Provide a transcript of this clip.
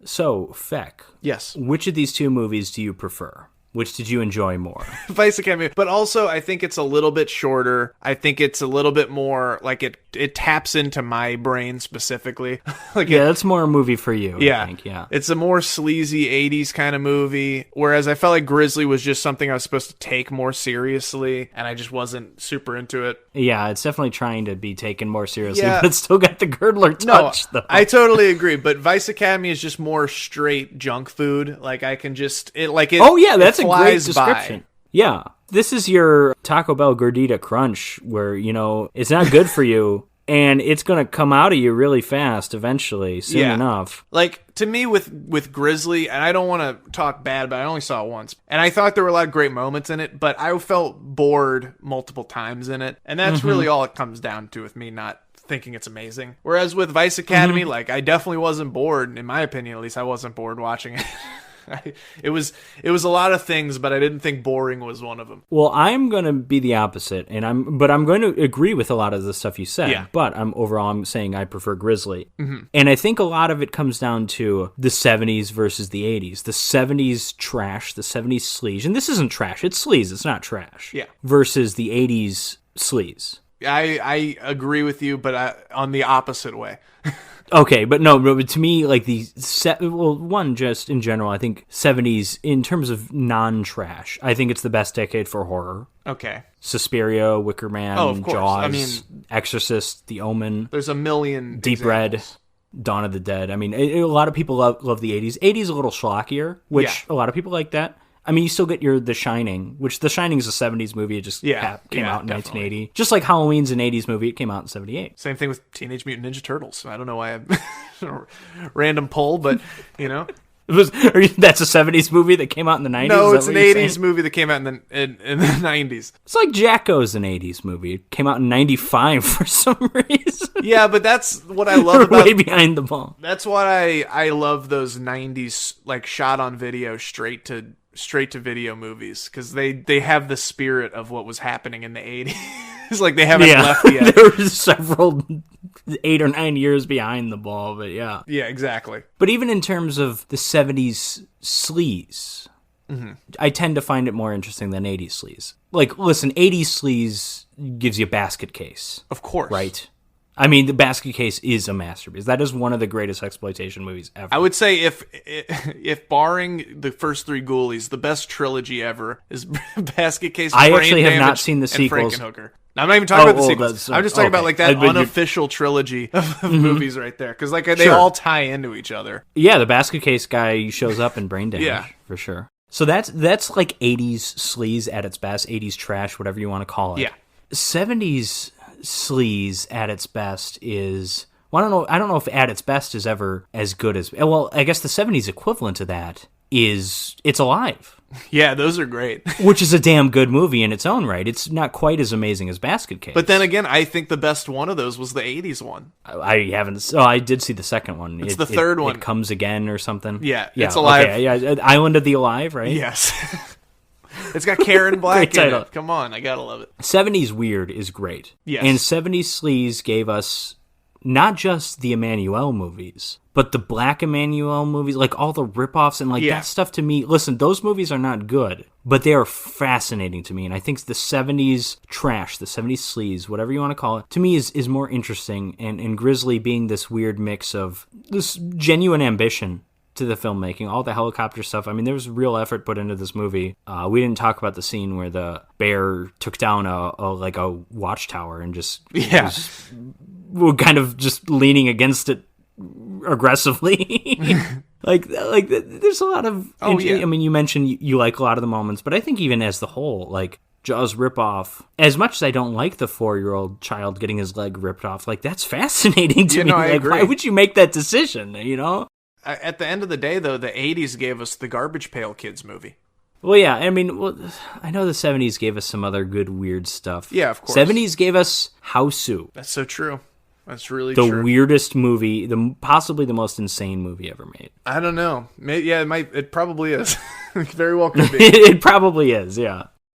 So, Feck. Yes. Which of these two movies do you prefer? Which did you enjoy more? Vice Academy. But also, I think it's a little bit shorter. I think it's a little bit more, like, it taps into my brain specifically. That's more a movie for you, yeah. I think, yeah. It's a more sleazy 80s kind of movie, whereas I felt like Grizzly was just something I was supposed to take more seriously, and I just wasn't super into it. Yeah, it's definitely trying to be taken more seriously, but it's still got the girdler touch, though. I totally agree, but Vice Academy is just more straight junk food. Like, I can just... Oh, yeah, that's a great description. By. Yeah. This is your Taco Bell Gordita Crunch, where, it's not good for you, and it's going to come out of you really fast eventually, soon enough. Like, to me, with Grizzly, and I don't want to talk bad, but I only saw it once, and I thought there were a lot of great moments in it, but I felt bored multiple times in it, and that's really all it comes down to with me not thinking it's amazing. Whereas with Vice Academy, like, I definitely wasn't bored. In my opinion, at least, I wasn't bored watching it. It was a lot of things, but I didn't think boring was one of them. Well, I'm going to be the opposite, but I'm going to agree with a lot of the stuff you said. Yeah. But I'm saying I prefer Grizzly. And I think a lot of it comes down to the 70s versus the 80s. The 70s trash, the 70s sleaze, and this isn't trash, it's sleaze, it's not trash. Yeah. Versus the 80s sleaze. I agree with you, but on the opposite way. Okay, but to me, like one, just in general, I think 70s, in terms of non-trash, I think it's the best decade for horror. Okay. Suspiria, Wicker Man, of course. Jaws, I mean, Exorcist, The Omen. There's a million Deep examples. Red, Dawn of the Dead. I mean, a lot of people love the 80s. 80s a little schlockier, which a lot of people like that. I mean, you still get The Shining, which The Shining is a 70s movie. It just came out in definitely. 1980. Just like Halloween's an 80s movie. It came out in 78. Same thing with Teenage Mutant Ninja Turtles. I don't know why I random poll, but, That's a 70s movie that came out in the 90s? No, it's an 80s movie that came out in the 90s. It's like Jacko's an 80s movie. It came out in 95 for some reason. Yeah, but that's what I love about... way behind the ball. That's why I love those 90s, like, shot on video straight to video movies, because they have the spirit of what was happening in the 80s. Like, they haven't left yet. There were several 8 or 9 years behind the ball, but yeah. Yeah, exactly. But even in terms of the 70s sleaze, I tend to find it more interesting than 80s sleaze. Like, listen, 80s sleaze gives you a Basket Case. Of course. Right? I mean, the Basket Case is a masterpiece. That is one of the greatest exploitation movies ever. I would say if barring the first three Ghoulies, the best trilogy ever is Basket Case, I Brain actually have not Damage, seen the sequels. and Frankenhooker. Now, I'm not even talking about the sequels. I'm just talking about, like, that but unofficial trilogy of movies right there. Because, like, they all tie into each other. Yeah, the Basket Case guy shows up in Brain Damage, for sure. So that's like 80s sleaze at its best, 80s trash, whatever you want to call it. Yeah. 70s sleaze at its best is... Well, I don't know if at its best is ever as good as... Well, I guess the 70s equivalent to that is It's Alive. Yeah, those are great. Which is a damn good movie in its own right. It's not quite as amazing as Basket Case. But then again, I think the best one of those was the 80s one. I haven't... Oh, I did see the second one. It's the third one. It Comes Again or something. Yeah, It's Alive. Okay, yeah, Island of the Alive, right? Yes. It's got Karen Black in title. it. Come on, I gotta love it. 70s weird is great. Yes. And 70s sleaze gave us not just the Emmanuel movies, but the Black Emmanuel movies, like all the ripoffs and that stuff to me. Listen, those movies are not good, but they are fascinating to me. And I think the 70s trash, the 70s sleaze, whatever you want to call it, to me is more interesting. And Grizzly being this weird mix of this genuine ambition to the filmmaking, all the helicopter stuff. I mean, there was real effort put into this movie. We didn't talk about the scene where the bear took down a watchtower and just was kind of just leaning against it aggressively. like there's a lot of... I mean, you mentioned you like a lot of the moments, but I think even as the whole, like, Jaws ripoff, as much as I don't like the 4-year-old child getting his leg ripped off, like, that's fascinating to me. I agree. Why would you make that decision, At the end of the day, though, the 80s gave us the Garbage Pail Kids movie. Well, yeah, I mean, I know the 70s gave us some other good, weird stuff. Yeah, of course. 70s gave us Hausu. That's so true. That's really true. The weirdest movie, possibly the most insane movie ever made. I don't know. Maybe, it probably is. Very well could be. It probably is, yeah.